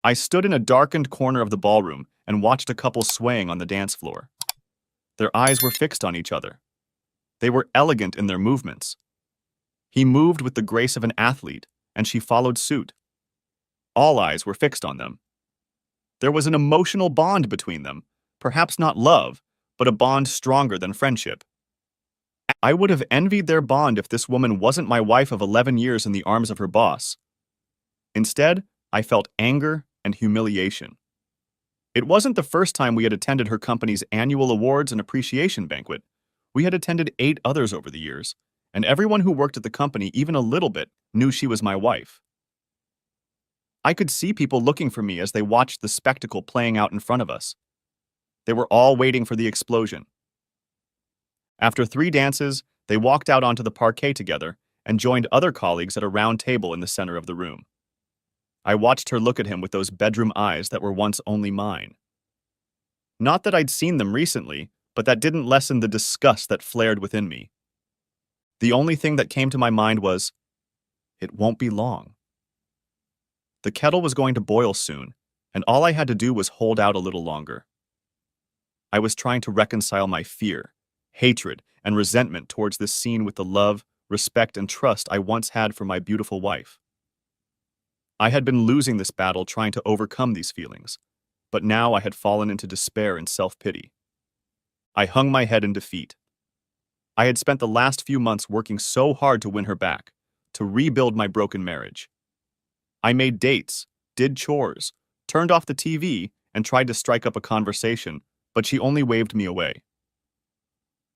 I stood in a darkened corner of the ballroom and watched a couple swaying on the dance floor. Their eyes were fixed on each other. They were elegant in their movements. He moved with the grace of an athlete, and she followed suit. All eyes were fixed on them. There was an emotional bond between them, perhaps not love, but a bond stronger than friendship. I would have envied their bond if this woman wasn't my wife of 11 years in the arms of her boss. Instead, I felt anger and humiliation. It wasn't the first time we had attended her company's annual awards and appreciation banquet. We had attended 8 others over the years, and everyone who worked at the company even a little bit knew she was my wife. I could see people looking for me as they watched the spectacle playing out in front of us. They were all waiting for the explosion. After 3 dances, they walked out onto the parquet together and joined other colleagues at a round table in the center of the room. I watched her look at him with those bedroom eyes that were once only mine. Not that I'd seen them recently, but that didn't lessen the disgust that flared within me. The only thing that came to my mind was, it won't be long. The kettle was going to boil soon, and all I had to do was hold out a little longer. I was trying to reconcile my fear, hatred, and resentment towards this scene with the love, respect, and trust I once had for my beautiful wife. I had been losing this battle trying to overcome these feelings, but now I had fallen into despair and self-pity. I hung my head in defeat. I had spent the last few months working so hard to win her back, to rebuild my broken marriage. I made dates, did chores, turned off the TV, and tried to strike up a conversation, but she only waved me away.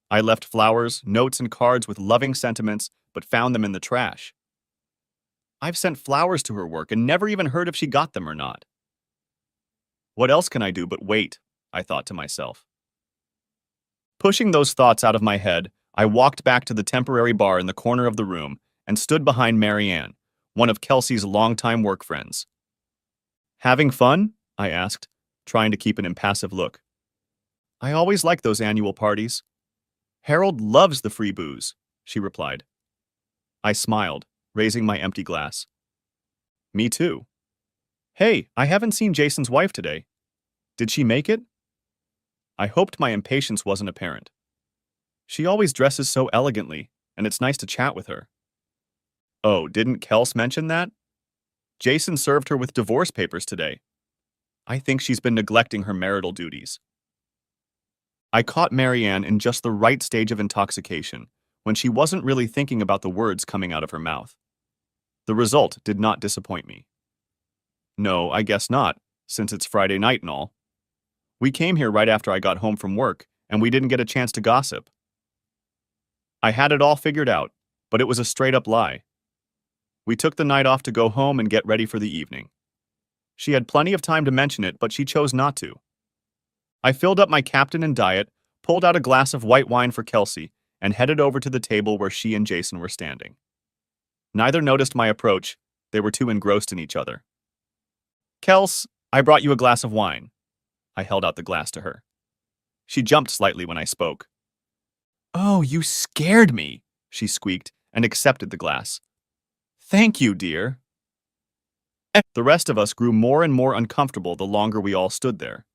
I left flowers, notes, and cards with loving sentiments, but found them in the trash. I've sent flowers to her work and never even heard if she got them or not. What else can I do but wait? I thought to myself. Pushing those thoughts out of my head, I walked back to the temporary bar in the corner of the room and stood behind Marianne, one of Kelsey's longtime work friends. Having fun? I asked, trying to keep an impassive look. I always like those annual parties. Harold loves the free booze, she replied. I smiled, raising my empty glass. Me too. Hey, I haven't seen Jason's wife today. Did she make it? I hoped my impatience wasn't apparent. She always dresses so elegantly, and it's nice to chat with her. Oh, didn't Kels mention that? Jason served her with divorce papers today. I think she's been neglecting her marital duties. I caught Marianne in just the right stage of intoxication, when she wasn't really thinking about the words coming out of her mouth. The result did not disappoint me. No, I guess not, since it's Friday night and all. We came here right after I got home from work, and we didn't get a chance to gossip. I had it all figured out, but it was a straight-up lie. We took the night off to go home and get ready for the evening. She had plenty of time to mention it, but she chose not to. I filled up my Captain and Diet, pulled out a glass of white wine for Kelsey, and headed over to the table where she and Jason were standing. Neither noticed my approach. They were too engrossed in each other. Kels, I brought you a glass of wine. I held out the glass to her. She jumped slightly when I spoke. Oh, you scared me, she squeaked and accepted the glass. Thank you, dear. The rest of us grew more and more uncomfortable the longer we all stood there.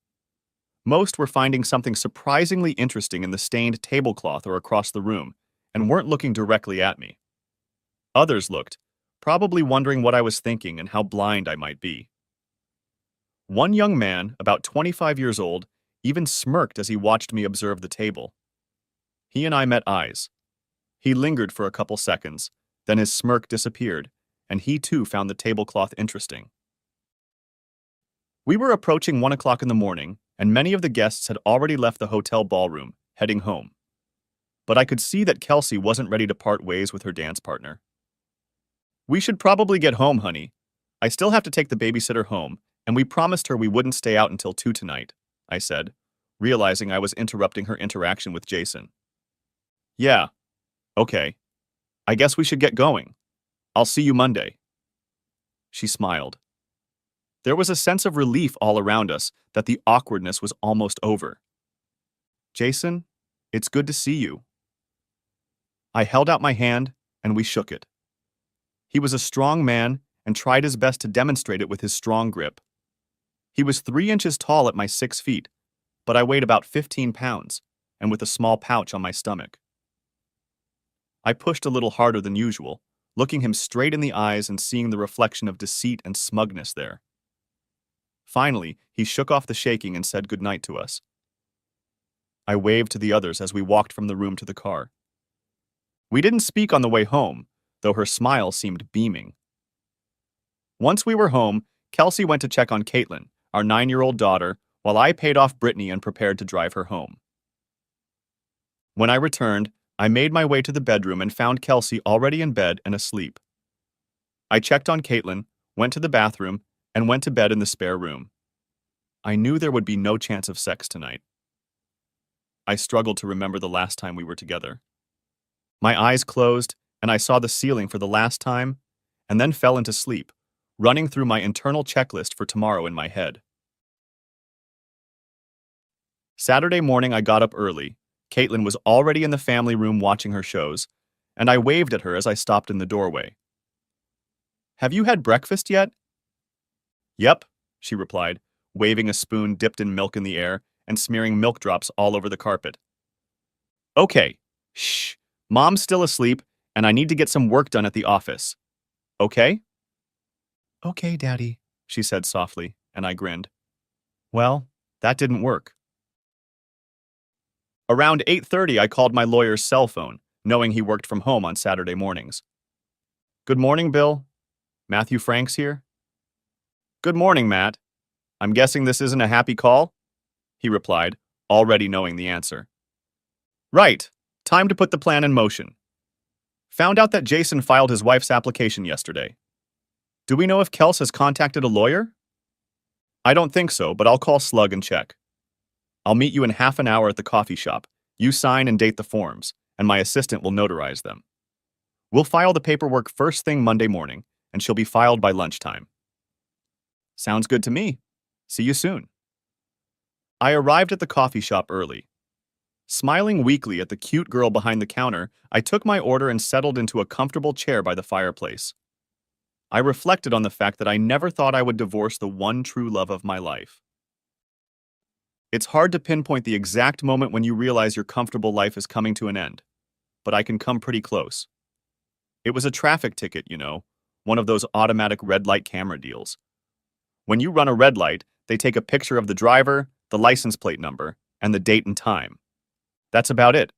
Most were finding something surprisingly interesting in the stained tablecloth or across the room, and weren't looking directly at me. Others looked, probably wondering what I was thinking and how blind I might be. One young man, about 25 years old, even smirked as he watched me observe the table. He and I met eyes. He lingered for a couple seconds, then his smirk disappeared, and he too found the tablecloth interesting. We were approaching 1 o'clock in the morning, and many of the guests had already left the hotel ballroom, heading home. But I could see that Kelsey wasn't ready to part ways with her dance partner. We should probably get home, honey. I still have to take the babysitter home, and we promised her we wouldn't stay out until 2 tonight, I said, realizing I was interrupting her interaction with Jason. Yeah. Okay. I guess we should get going. I'll see you Monday. She smiled. There was a sense of relief all around us that the awkwardness was almost over. Jason, it's good to see you. I held out my hand, and we shook it. He was a strong man and tried his best to demonstrate it with his strong grip. He was 3 inches tall at my 6 feet, but I weighed about 15 pounds, and with a small pouch on my stomach. I pushed a little harder than usual, looking him straight in the eyes and seeing the reflection of deceit and smugness there. Finally, he shook off the shaking and said goodnight to us. I waved to the others as we walked from the room to the car. We didn't speak on the way home, though her smile seemed beaming. Once we were home, Kelsey went to check on Caitlin, our 9-year-old daughter, while I paid off Brittany and prepared to drive her home. When I returned, I made my way to the bedroom and found Kelsey already in bed and asleep. I checked on Caitlin, went to the bathroom, and went to bed in the spare room. I knew there would be no chance of sex tonight. I struggled to remember the last time we were together. My eyes closed, and I saw the ceiling for the last time, and then fell into sleep, running through my internal checklist for tomorrow in my head. Saturday morning I got up early. Caitlin was already in the family room watching her shows, and I waved at her as I stopped in the doorway. "Have you had breakfast yet?" "Yep," she replied, waving a spoon dipped in milk in the air and smearing milk drops all over the carpet. "Okay, shh, Mom's still asleep, and I need to get some work done at the office. Okay?" "Okay, Daddy," she said softly, and I grinned. Well, that didn't work. Around 8:30, I called my lawyer's cell phone, knowing he worked from home on Saturday mornings. "Good morning, Bill. Matthew Franks here." "Good morning, Matt. I'm guessing this isn't a happy call?" he replied, already knowing the answer. "Right. Time to put the plan in motion. Found out that Jason filed his wife's application yesterday. Do we know if Kels has contacted a lawyer?" "I don't think so, but I'll call Slug and check. I'll meet you in half an hour at the coffee shop. You sign and date the forms, and my assistant will notarize them. We'll file the paperwork first thing Monday morning, and she'll be filed by lunchtime." "Sounds good to me. See you soon." I arrived at the coffee shop early. Smiling weakly at the cute girl behind the counter, I took my order and settled into a comfortable chair by the fireplace. I reflected on the fact that I never thought I would divorce the one true love of my life. It's hard to pinpoint the exact moment when you realize your comfortable life is coming to an end, but I can come pretty close. It was a traffic ticket, one of those automatic red light camera deals. When you run a red light, they take a picture of the driver, the license plate number, and the date and time. That's about it.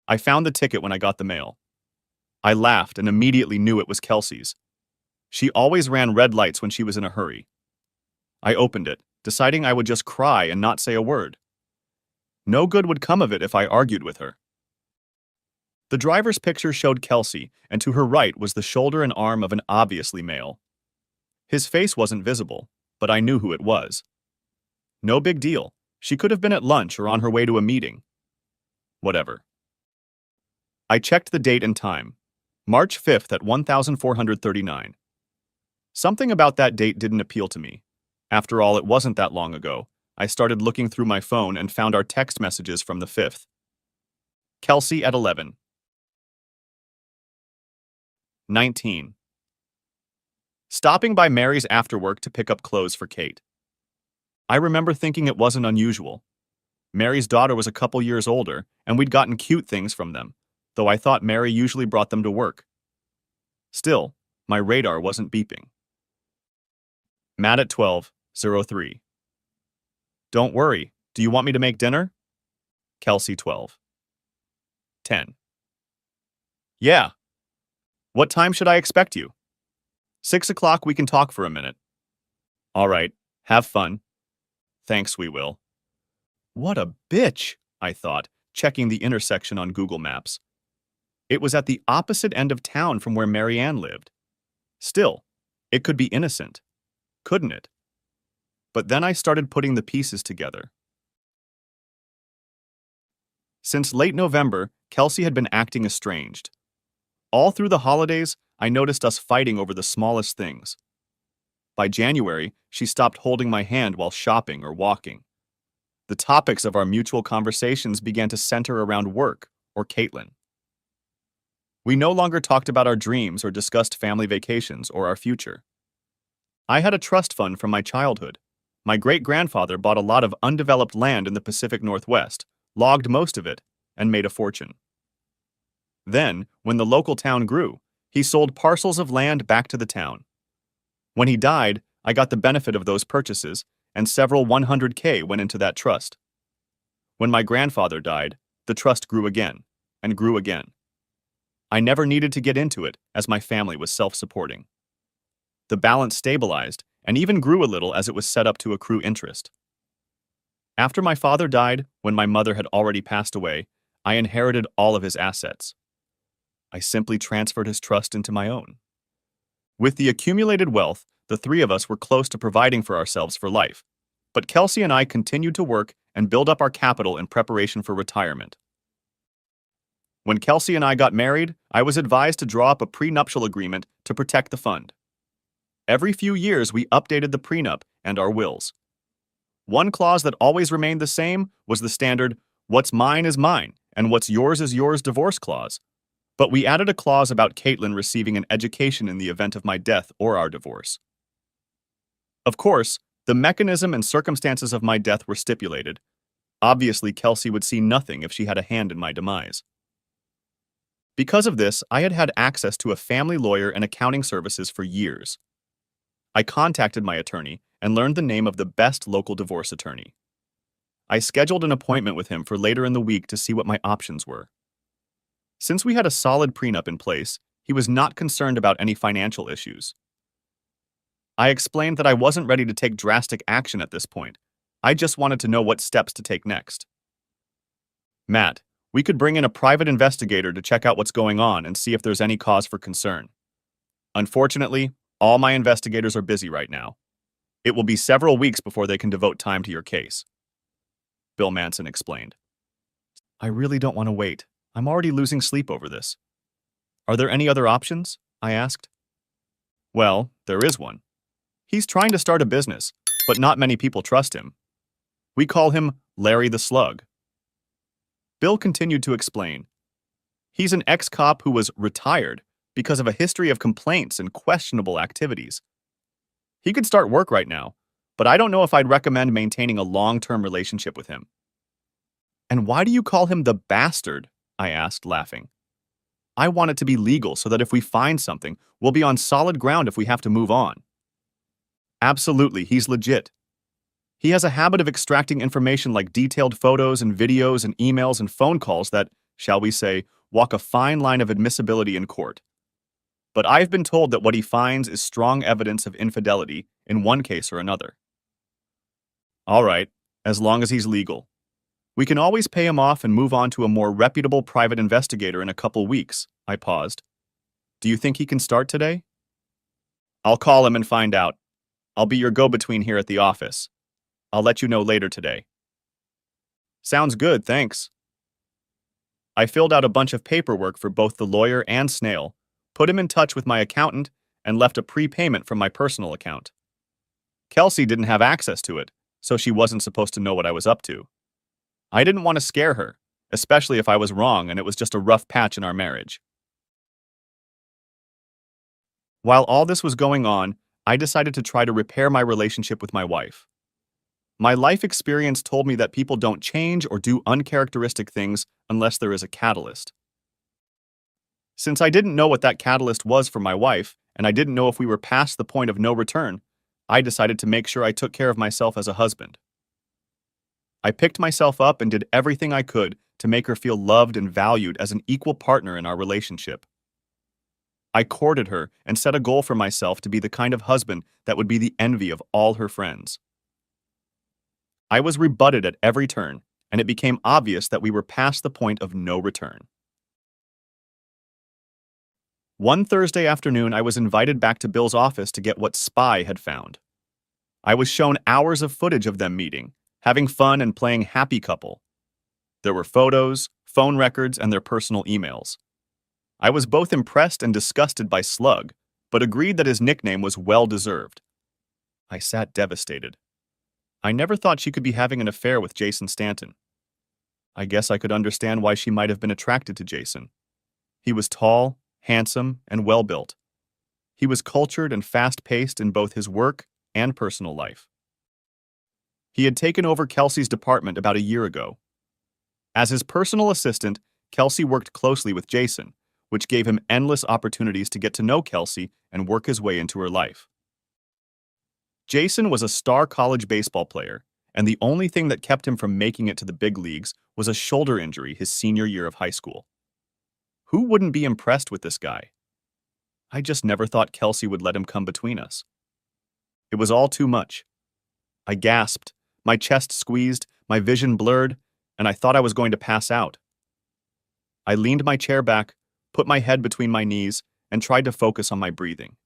I found the ticket when I got the mail. I laughed and immediately knew it was Kelsey's. She always ran red lights when she was in a hurry. I opened it, deciding I would just cry and not say a word. No good would come of it if I argued with her. The driver's picture showed Kelsey, and to her right was the shoulder and arm of an obviously male. His face wasn't visible, but I knew who it was. No big deal. She could have been at lunch or on her way to a meeting. Whatever. I checked the date and time. March 5th at 1439. Something about that date didn't appeal to me. After all, it wasn't that long ago. I started looking through my phone and found our text messages from the 5th. Kelsey at 11. 19. Stopping by Mary's after work to pick up clothes for Kate. I remember thinking it wasn't unusual. Mary's daughter was a couple years older, and we'd gotten cute things from them, though I thought Mary usually brought them to work. Still, my radar wasn't beeping. Matt at 12:03. Don't worry, do you want me to make dinner? Kelsey 12:10. Yeah. What time should I expect you? 6 o'clock, we can talk for a minute. All right, have fun. Thanks, we will. What a bitch, I thought, checking the intersection on Google Maps. It was at the opposite end of town from where Mary Ann lived. Still, it could be innocent, couldn't it? But then I started putting the pieces together. Since late November, Kelsey had been acting estranged. All through the holidays, I noticed us fighting over the smallest things. By January, she stopped holding my hand while shopping or walking. The topics of our mutual conversations began to center around work or Caitlin. We no longer talked about our dreams or discussed family vacations or our future. I had a trust fund from my childhood, My great-grandfather bought a lot of undeveloped land in the Pacific Northwest, logged most of it, and made a fortune. Then, when the local town grew, he sold parcels of land back to the town. When he died, I got the benefit of those purchases, and several 100K went into that trust. When my grandfather died, the trust grew again, and grew again. I never needed to get into it, as my family was self-supporting. The balance stabilized, and even grew a little as it was set up to accrue interest. After my father died, when my mother had already passed away, I inherited all of his assets. I simply transferred his trust into my own. With the accumulated wealth, the three of us were close to providing for ourselves for life, but Kelsey and I continued to work and build up our capital in preparation for retirement. When Kelsey and I got married, I was advised to draw up a prenuptial agreement to protect the fund. Every few years, we updated the prenup and our wills. One clause that always remained the same was the standard, "What's mine is mine, and what's yours is yours" divorce clause. But we added a clause about Caitlin receiving an education in the event of my death or our divorce. Of course, the mechanism and circumstances of my death were stipulated. Obviously, Kelsey would see nothing if she had a hand in my demise. Because of this, I had access to a family lawyer and accounting services for years. I contacted my attorney and learned the name of the best local divorce attorney. I scheduled an appointment with him for later in the week to see what my options were. Since we had a solid prenup in place, he was not concerned about any financial issues. I explained that I wasn't ready to take drastic action at this point. I just wanted to know what steps to take next. "Matt, we could bring in a private investigator to check out what's going on and see if there's any cause for concern. Unfortunately, all my investigators are busy right now. It will be several weeks before they can devote time to your case," Bill Manson explained. "I really don't want to wait. I'm already losing sleep over this." "Are there any other options?" I asked. "Well, there is one. He's trying to start a business, but not many people trust him. We call him Larry the Slug." Bill continued to explain. "He's an ex-cop who was retired because of a history of complaints and questionable activities. He could start work right now, but I don't know if I'd recommend maintaining a long-term relationship with him." "And why do you call him the bastard?" I asked, laughing. "I want it to be legal so that if we find something, we'll be on solid ground if we have to move on." "Absolutely, he's legit. He has a habit of extracting information like detailed photos and videos and emails and phone calls that, shall we say, walk a fine line of admissibility in court. But I've been told that what he finds is strong evidence of infidelity in one case or another." "All right, as long as he's legal. We can always pay him off and move on to a more reputable private investigator in a couple weeks." I paused. "Do you think he can start today?" "I'll call him and find out. I'll be your go-between here at the office. I'll let you know later today." "Sounds good, thanks." I filled out a bunch of paperwork for both the lawyer and Snail, put him in touch with my accountant, and left a prepayment from my personal account. Kelsey didn't have access to it, so she wasn't supposed to know what I was up to. I didn't want to scare her, especially if I was wrong and it was just a rough patch in our marriage. While all this was going on, I decided to try to repair my relationship with my wife. My life experience told me that people don't change or do uncharacteristic things unless there is a catalyst. Since I didn't know what that catalyst was for my wife, and I didn't know if we were past the point of no return, I decided to make sure I took care of myself as a husband. I picked myself up and did everything I could to make her feel loved and valued as an equal partner in our relationship. I courted her and set a goal for myself to be the kind of husband that would be the envy of all her friends. I was rebutted at every turn, and it became obvious that we were past the point of no return. One Thursday afternoon, I was invited back to Bill's office to get what Spy had found. I was shown hours of footage of them meeting, having fun and playing happy couple. There were photos, phone records, and their personal emails. I was both impressed and disgusted by Slug, but agreed that his nickname was well-deserved. I sat devastated. I never thought she could be having an affair with Jason Stanton. I guess I could understand why she might have been attracted to Jason. He was tall, handsome, and well-built. He was cultured and fast-paced in both his work and personal life. He had taken over Kelsey's department about a year ago. As his personal assistant, Kelsey worked closely with Jason, which gave him endless opportunities to get to know Kelsey and work his way into her life. Jason was a star college baseball player, and the only thing that kept him from making it to the big leagues was a shoulder injury his senior year of high school. Who wouldn't be impressed with this guy? I just never thought Kelsey would let him come between us. It was all too much. I gasped, my chest squeezed, my vision blurred, and I thought I was going to pass out. I leaned my chair back, put my head between my knees, and tried to focus on my breathing.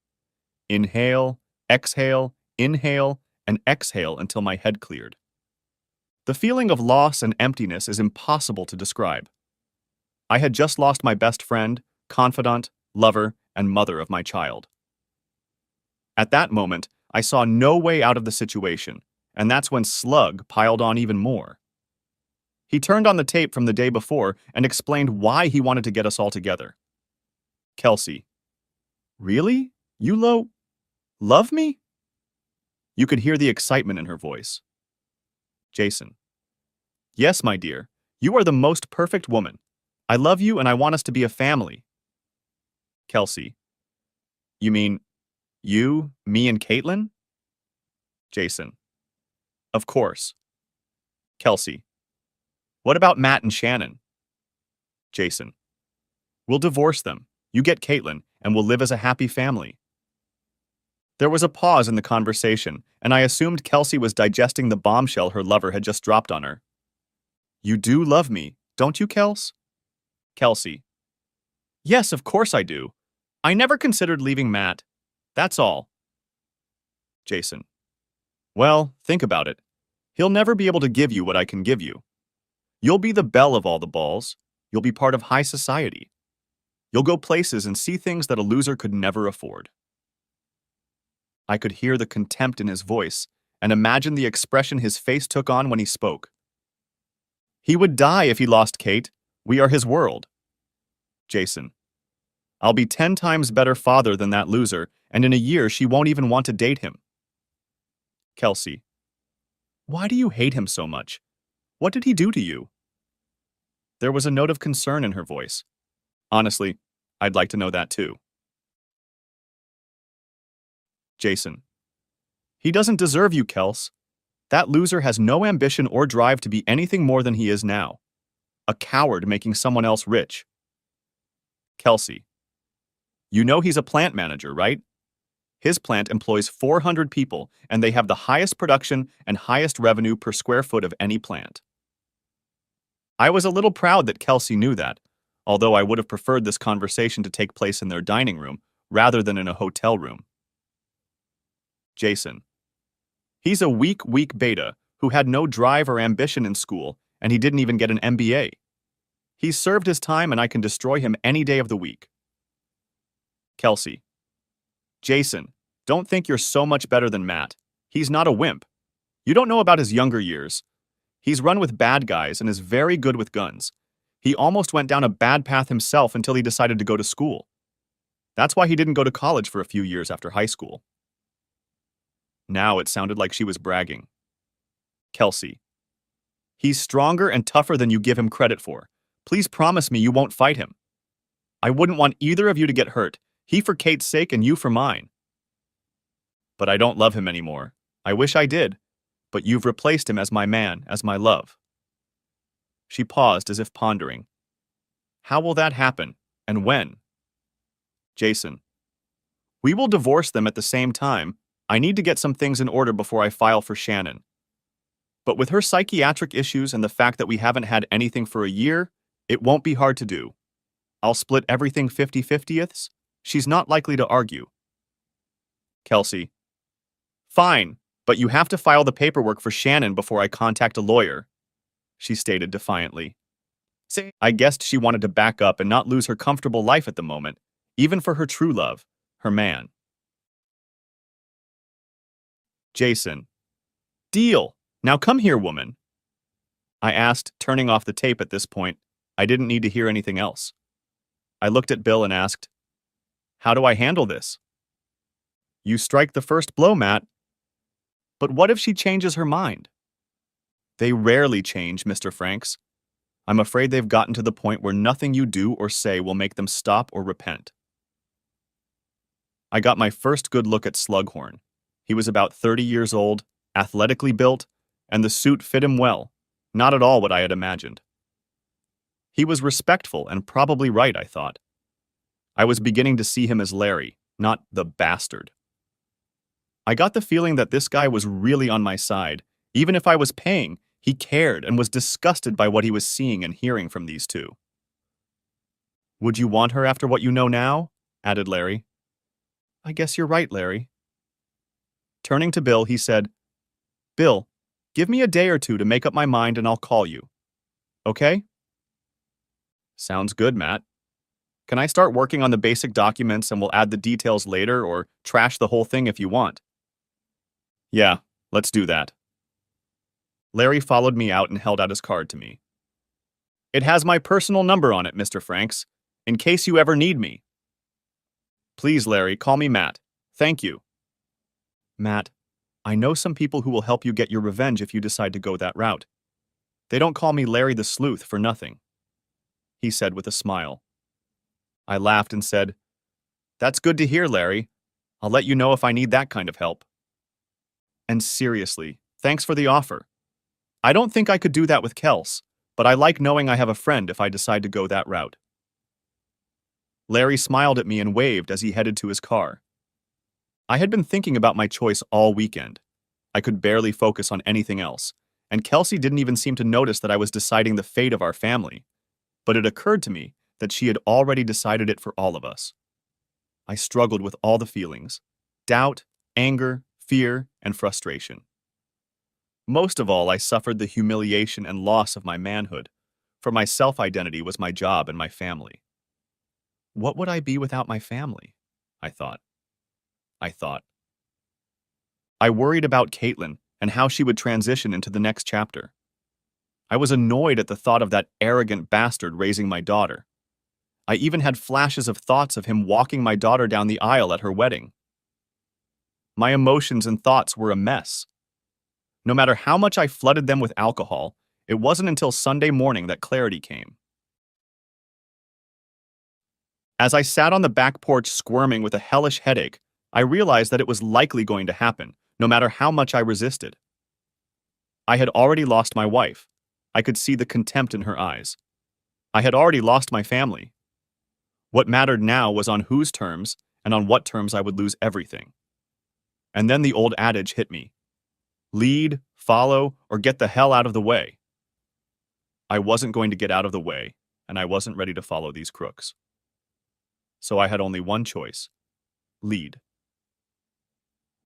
Inhale, exhale, inhale, and exhale until my head cleared. The feeling of loss and emptiness is impossible to describe. I had just lost my best friend, confidant, lover, and mother of my child. At that moment, I saw no way out of the situation, and that's when Slug piled on even more. He turned on the tape from the day before and explained why he wanted to get us all together. Kelsey. Really? You love me? You could hear the excitement in her voice. Jason. Yes, my dear. You are the most perfect woman. I love you and I want us to be a family. Kelsey. You mean you, me, and Caitlin? Jason. Of course. Kelsey. What about Matt and Shannon? Jason. We'll divorce them. You get Caitlin, and we'll live as a happy family. There was a pause in the conversation, and I assumed Kelsey was digesting the bombshell her lover had just dropped on her. You do love me, don't you, Kels? Kelsey. Yes, of course I do. I never considered leaving Matt. That's all. Jason. Well, think about it. He'll never be able to give you what I can give you. You'll be the belle of all the balls. You'll be part of high society. You'll go places and see things that a loser could never afford. I could hear the contempt in his voice and imagine the expression his face took on when he spoke. He would die if he lost Kate. We are his world. Jason. I'll be 10 times better father than that loser, and in a year she won't even want to date him. Kelsey. Why do you hate him so much? What did he do to you? There was a note of concern in her voice. Honestly, I'd like to know that too. Jason. He doesn't deserve you, Kels. That loser has no ambition or drive to be anything more than he is now. A coward making someone else rich. Kelsey. You know he's a plant manager, right? His plant employs 400 people, and they have the highest production and highest revenue per square foot of any plant. I was a little proud that Kelsey knew that, although I would have preferred this conversation to take place in their dining room rather than in a hotel room. Jason. He's a weak beta who had no drive or ambition in school, and he didn't even get an MBA. He's served his time, and I can destroy him any day of the week. Kelsey. Jason, don't think you're so much better than Matt. He's not a wimp. You don't know about his younger years. He's run with bad guys and is very good with guns. He almost went down a bad path himself until he decided to go to school. That's why he didn't go to college for a few years after high school. Now it sounded like she was bragging. Kelsey. He's stronger and tougher than you give him credit for. Please promise me you won't fight him. I wouldn't want either of you to get hurt. He for Kate's sake and you for mine. But I don't love him anymore. I wish I did. But you've replaced him as my man, as my love. She paused as if pondering. How will that happen, and when? Jason. We will divorce them at the same time. I need to get some things in order before I file for Shannon. But with her psychiatric issues and the fact that we haven't had anything for a year, it won't be hard to do. I'll split everything 50-50ths. She's not likely to argue. Kelsey. Fine, but you have to file the paperwork for Shannon before I contact a lawyer, she stated defiantly. I guessed she wanted to back up and not lose her comfortable life at the moment, even for her true love, her man. Jason. Deal. Now come here, woman. I asked, turning off the tape at this point. I didn't need to hear anything else. I looked at Bill and asked, how do I handle this? You strike the first blow, Matt. But what if she changes her mind? They rarely change, Mr. Franks. I'm afraid they've gotten to the point where nothing you do or say will make them stop or repent. I got my first good look at Slughorn. He was about 30 years old, athletically built, and the suit fit him well, not at all what I had imagined. He was respectful and probably right, I thought. I was beginning to see him as Larry, not the bastard. I got the feeling that this guy was really on my side. Even if I was paying, he cared and was disgusted by what he was seeing and hearing from these two. Would you want her after what you know now? Added Larry. I guess you're right, Larry. Turning to Bill, he said, Bill, give me a day or two to make up my mind and I'll call you. Okay? Sounds good, Matt. Can I start working on the basic documents and we'll add the details later or trash the whole thing if you want? Yeah, let's do that. Larry followed me out and held out his card to me. It has my personal number on it, Mr. Franks, in case you ever need me. Please, Larry, call me Matt. Thank you. Matt, I know some people who will help you get your revenge if you decide to go that route. They don't call me Larry the Sleuth for nothing, he said with a smile. I laughed and said, That's good to hear, Larry. I'll let you know if I need that kind of help. And seriously, thanks for the offer. I don't think I could do that with Kels, but I like knowing I have a friend if I decide to go that route. Larry smiled at me and waved as he headed to his car. I had been thinking about my choice all weekend. I could barely focus on anything else, and Kelsey didn't even seem to notice that I was deciding the fate of our family. But it occurred to me that she had already decided it for all of us. I struggled with all the feelings: doubt, anger, fear, and frustration. Most of all, I suffered the humiliation and loss of my manhood, for my self-identity was my job and my family. What would I be without my family? I thought. I worried about Caitlin and how she would transition into the next chapter. I was annoyed at the thought of that arrogant bastard raising my daughter. I even had flashes of thoughts of him walking my daughter down the aisle at her wedding. My emotions and thoughts were a mess. No matter how much I flooded them with alcohol, it wasn't until Sunday morning that clarity came. As I sat on the back porch squirming with a hellish headache, I realized that it was likely going to happen, no matter how much I resisted. I had already lost my wife. I could see the contempt in her eyes. I had already lost my family. What mattered now was on whose terms and on what terms I would lose everything. And then the old adage hit me. Lead, follow, or get the hell out of the way. I wasn't going to get out of the way, and I wasn't ready to follow these crooks. So I had only one choice: lead.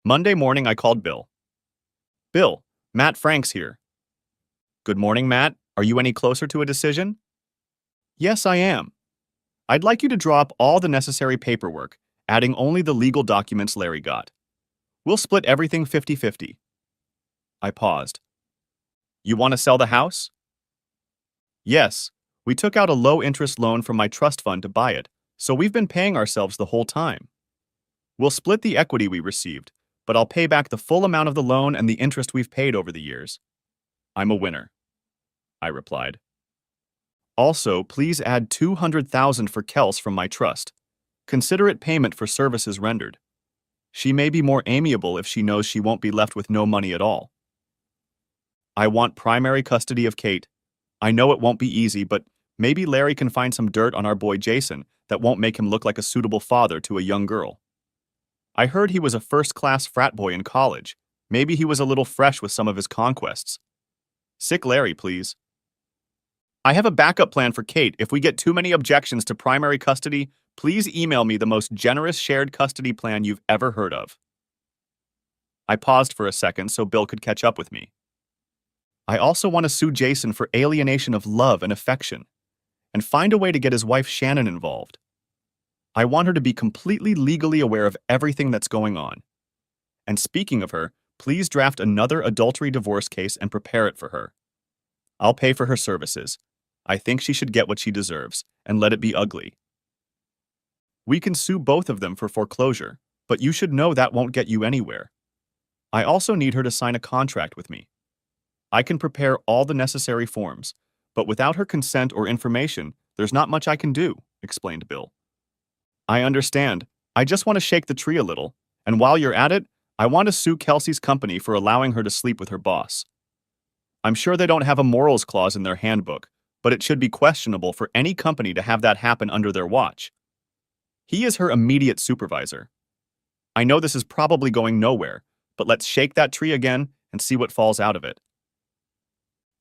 Monday morning, I called Bill. Bill, Matt Franks here. Good morning, Matt. Are you any closer to a decision? Yes, I am. I'd like you to draw up all the necessary paperwork, adding only the legal documents Larry got. We'll split everything 50-50. I paused. You want to sell the house? Yes. We took out a low-interest loan from my trust fund to buy it, so we've been paying ourselves the whole time. We'll split the equity we received, but I'll pay back the full amount of the loan and the interest we've paid over the years. I'm a winner, I replied. Also, please add $200,000 for Kels from my trust. Consider it payment for services rendered. She may be more amiable if she knows she won't be left with no money at all. I want primary custody of Kate. I know it won't be easy, but maybe Larry can find some dirt on our boy Jason that won't make him look like a suitable father to a young girl. I heard he was a first-class frat boy in college. Maybe he was a little fresh with some of his conquests. Sick Larry, please. I have a backup plan for Kate. If we get too many objections to primary custody, please email me the most generous shared custody plan you've ever heard of. I paused for a second so Bill could catch up with me. I also want to sue Jason for alienation of love and affection, and find a way to get his wife Shannon involved. I want her to be completely legally aware of everything that's going on. And speaking of her, please draft another adultery divorce case and prepare it for her. I'll pay for her services. I think she should get what she deserves, and let it be ugly. We can sue both of them for foreclosure, but you should know that won't get you anywhere. I also need her to sign a contract with me. I can prepare all the necessary forms, but without her consent or information, there's not much I can do, explained Bill. I understand. I just want to shake the tree a little, and while you're at it, I want to sue Kelsey's company for allowing her to sleep with her boss. I'm sure they don't have a morals clause in their handbook, but it should be questionable for any company to have that happen under their watch. He is her immediate supervisor. I know this is probably going nowhere, but let's shake that tree again and see what falls out of it.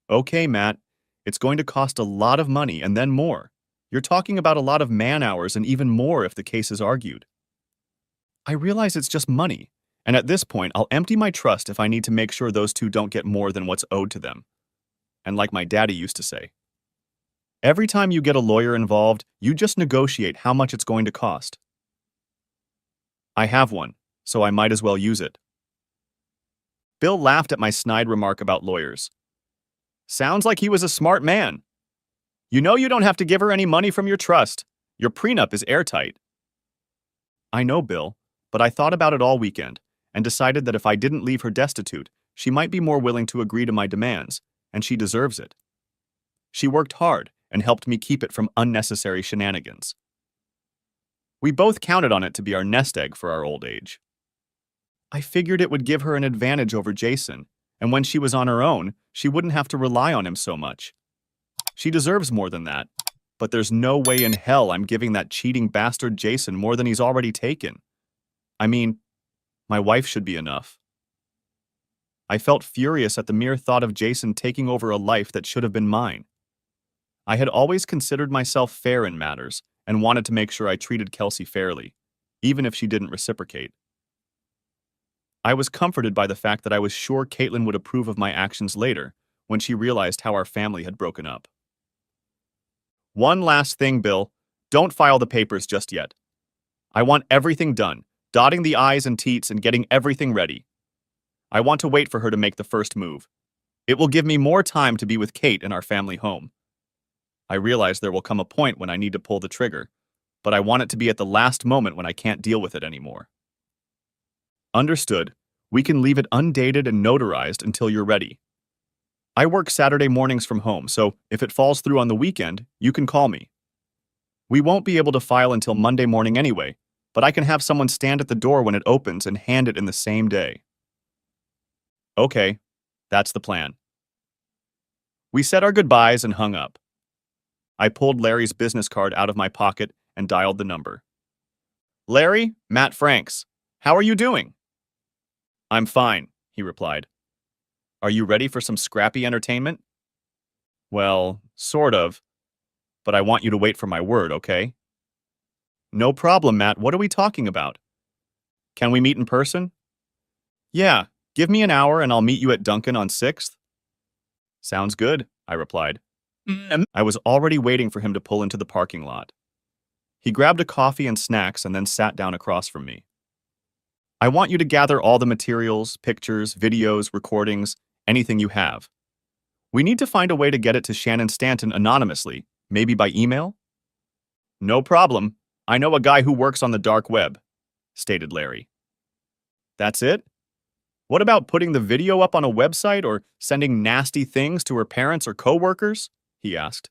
Okay, Matt, it's going to cost a lot of money and then more. You're talking about a lot of man-hours and even more if the case is argued. I realize it's just money, and at this point, I'll empty my trust if I need to make sure those two don't get more than what's owed to them. And like my daddy used to say, every time you get a lawyer involved, you just negotiate how much it's going to cost. I have one, so I might as well use it. Bill laughed at my snide remark about lawyers. Sounds like he was a smart man. You know you don't have to give her any money from your trust. Your prenup is airtight. I know, Bill, but I thought about it all weekend and decided that if I didn't leave her destitute, she might be more willing to agree to my demands, and she deserves it. She worked hard and helped me keep it from unnecessary shenanigans. We both counted on it to be our nest egg for our old age. I figured it would give her an advantage over Jason, and when she was on her own, she wouldn't have to rely on him so much. She deserves more than that, but there's no way in hell I'm giving that cheating bastard Jason more than he's already taken. I mean, my wife should be enough. I felt furious at the mere thought of Jason taking over a life that should have been mine. I had always considered myself fair in matters and wanted to make sure I treated Kelsey fairly, even if she didn't reciprocate. I was comforted by the fact that I was sure Caitlin would approve of my actions later when she realized how our family had broken up. One last thing, Bill. Don't file the papers just yet. I want everything done, dotting the I's and T's and getting everything ready. I want to wait for her to make the first move. It will give me more time to be with Kate in our family home. I realize there will come a point when I need to pull the trigger, but I want it to be at the last moment when I can't deal with it anymore. Understood. We can leave it undated and notarized until you're ready. I work Saturday mornings from home, so if it falls through on the weekend, you can call me. We won't be able to file until Monday morning anyway, but I can have someone stand at the door when it opens and hand it in the same day. Okay, that's the plan. We said our goodbyes and hung up. I pulled Larry's business card out of my pocket and dialed the number. Larry, Matt Franks. How are you doing? I'm fine, he replied. Are you ready for some scrappy entertainment? Well, sort of. But I want you to wait for my word, okay? No problem, Matt. What are we talking about? Can we meet in person? Yeah, give me an hour and I'll meet you at Dunkin' on 6th. Sounds good, I replied. I was already waiting for him to pull into the parking lot. He grabbed a coffee and snacks and then sat down across from me. I want you to gather all the materials, pictures, videos, recordings, anything you have. We need to find a way to get it to Shannon Stanton anonymously, maybe by email? No problem. I know a guy who works on the dark web, stated Larry. That's it? What about putting the video up on a website or sending nasty things to her parents or coworkers? He asked.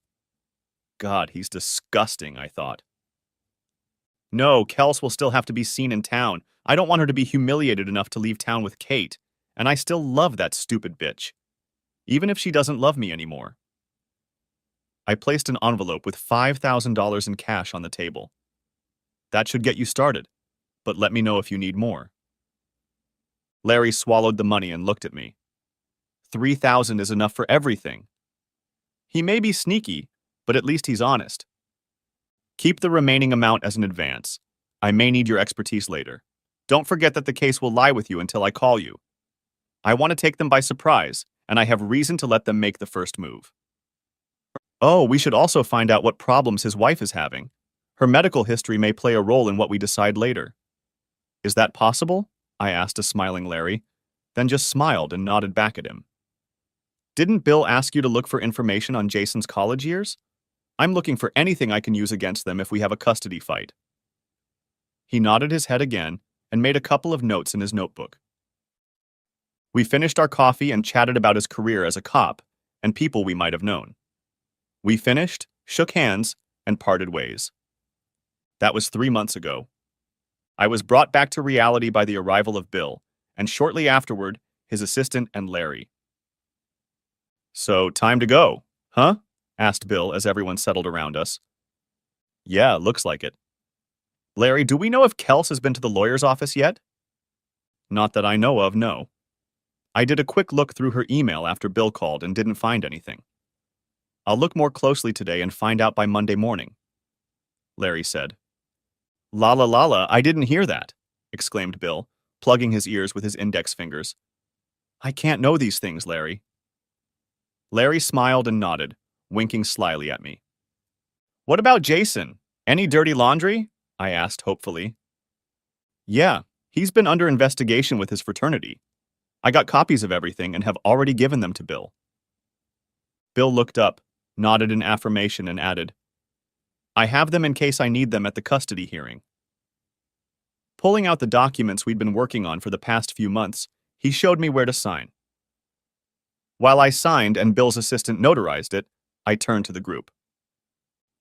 God, he's disgusting, I thought. No, Kels will still have to be seen in town. I don't want her to be humiliated enough to leave town with Kate, and I still love that stupid bitch, even if she doesn't love me anymore. I placed an envelope with $5,000 in cash on the table. That should get you started, but let me know if you need more. Larry swallowed the money and looked at me. $3,000 is enough for everything. He may be sneaky, but at least he's honest. Keep the remaining amount as an advance. I may need your expertise later. Don't forget that the case will lie with you until I call you. I want to take them by surprise, and I have reason to let them make the first move. Oh, we should also find out what problems his wife is having. Her medical history may play a role in what we decide later. Is that possible? I asked a smiling Larry, then just smiled and nodded back at him. Didn't Bill ask you to look for information on Jason's college years? I'm looking for anything I can use against them if we have a custody fight. He nodded his head again and made a couple of notes in his notebook. We finished our coffee and chatted about his career as a cop and people we might have known. We finished, shook hands, and parted ways. That was 3 months ago. I was brought back to reality by the arrival of Bill, and shortly afterward, his assistant and Larry. "So, time to go, huh?" asked Bill as everyone settled around us. "Yeah, looks like it." "Larry, do we know if Kels has been to the lawyer's office yet?" "Not that I know of, no. I did a quick look through her email after Bill called and didn't find anything. I'll look more closely today and find out by Monday morning," Larry said. "La la la la, I didn't hear that," exclaimed Bill, plugging his ears with his index fingers. "I can't know these things, Larry." Larry smiled and nodded, winking slyly at me. "What about Jason? Any dirty laundry?" I asked hopefully. "Yeah, he's been under investigation with his fraternity. I got copies of everything and have already given them to Bill." Bill looked up, nodded in affirmation, and added, "I have them in case I need them at the custody hearing." Pulling out the documents we'd been working on for the past few months, he showed me where to sign. While I signed and Bill's assistant notarized it, I turned to the group.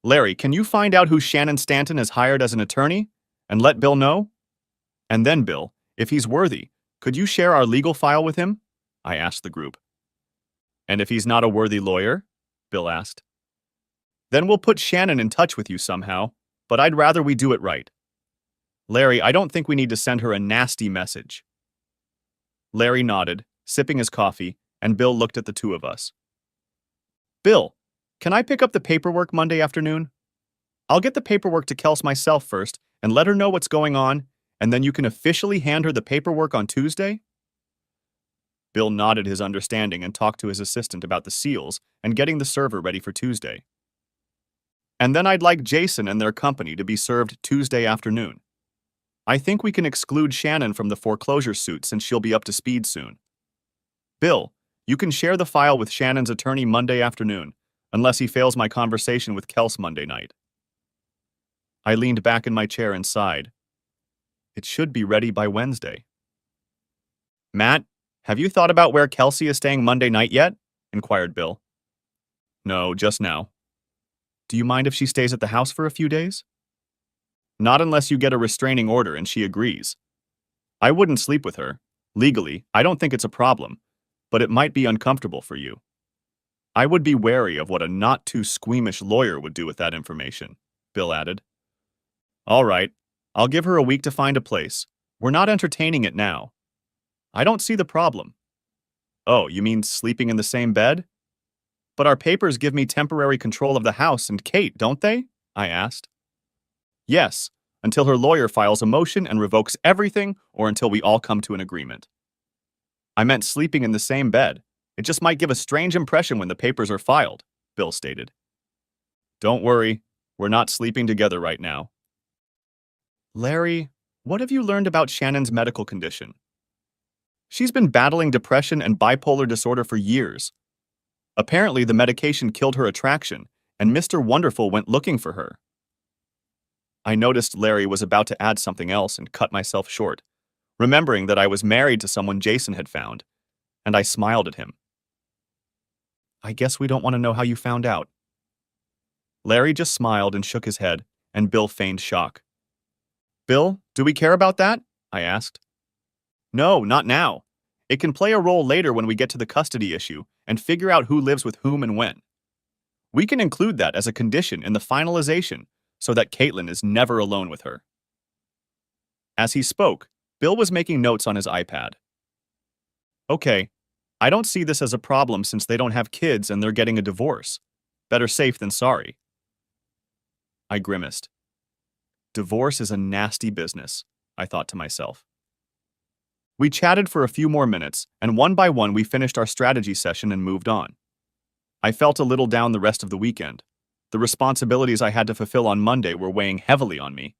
"Larry, can you find out who Shannon Stanton has hired as an attorney? And let Bill know? And then, Bill, if he's worthy, could you share our legal file with him?" I asked the group. "And if he's not a worthy lawyer?" Bill asked. "Then we'll put Shannon in touch with you somehow, but I'd rather we do it right. Larry, I don't think we need to send her a nasty message." Larry nodded, sipping his coffee, and Bill looked at the two of us. "Bill, can I pick up the paperwork Monday afternoon? I'll get the paperwork to Kels myself first and let her know what's going on, and then you can officially hand her the paperwork on Tuesday?" Bill nodded his understanding and talked to his assistant about the seals and getting the server ready for Tuesday. "And then I'd like Jason and their company to be served Tuesday afternoon. I think we can exclude Shannon from the foreclosure suit since she'll be up to speed soon. Bill, you can share the file with Shannon's attorney Monday afternoon, unless he fails my conversation with Kels Monday night." I leaned back in my chair and sighed. It should be ready by Wednesday. "Matt, have you thought about where Kelsey is staying Monday night yet?" inquired Bill. "No, just now." "Do you mind if she stays at the house for a few days?" "Not unless you get a restraining order and she agrees. I wouldn't sleep with her. Legally, I don't think it's a problem, but it might be uncomfortable for you. I would be wary of what a not-too-squeamish lawyer would do with that information," Bill added. "All right, I'll give her a week to find a place. We're not entertaining it now." "I don't see the problem." "Oh, you mean sleeping in the same bed?" "But our papers give me temporary control of the house and Kate, don't they?" I asked. "Yes, until her lawyer files a motion and revokes everything or until we all come to an agreement." "I meant sleeping in the same bed. It just might give a strange impression when the papers are filed," Bill stated. "Don't worry, we're not sleeping together right now." "Larry, what have you learned about Shannon's medical condition?" "She's been battling depression and bipolar disorder for years. Apparently, the medication killed her attraction, and Mr. Wonderful went looking for her." I noticed Larry was about to add something else and cut myself short, remembering that I was married to someone Jason had found, and I smiled at him. "I guess we don't want to know how you found out." Larry just smiled and shook his head, and Bill feigned shock. "Bill, do we care about that?" I asked. "No, not now. It can play a role later when we get to the custody issue and figure out who lives with whom and when. We can include that as a condition in the finalization so that Caitlin is never alone with her." As he spoke, Bill was making notes on his iPad. "Okay, I don't see this as a problem since they don't have kids and they're getting a divorce. Better safe than sorry." I grimaced. Divorce is a nasty business, I thought to myself. We chatted for a few more minutes, and one by one we finished our strategy session and moved on. I felt a little down the rest of the weekend. The responsibilities I had to fulfill on Monday were weighing heavily on me.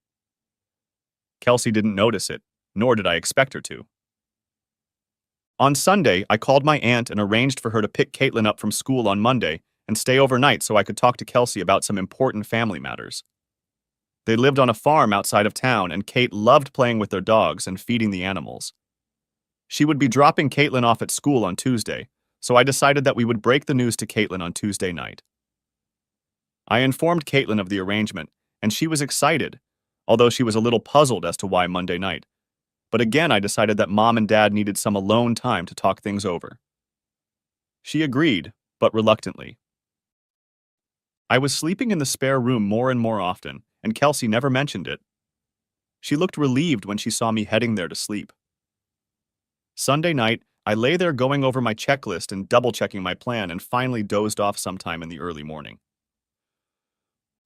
Kelsey didn't notice it, nor did I expect her to. On Sunday, I called my aunt and arranged for her to pick Caitlin up from school on Monday and stay overnight so I could talk to Kelsey about some important family matters. They lived on a farm outside of town, and Kate loved playing with their dogs and feeding the animals. She would be dropping Caitlin off at school on Tuesday, so I decided that we would break the news to Caitlin on Tuesday night. I informed Caitlin of the arrangement, and she was excited, although she was a little puzzled as to why Monday night. But again, I decided that Mom and Dad needed some alone time to talk things over. She agreed, but reluctantly. I was sleeping in the spare room more and more often, and Kelsey never mentioned it. She looked relieved when she saw me heading there to sleep. Sunday night, I lay there going over my checklist and double-checking my plan and finally dozed off sometime in the early morning.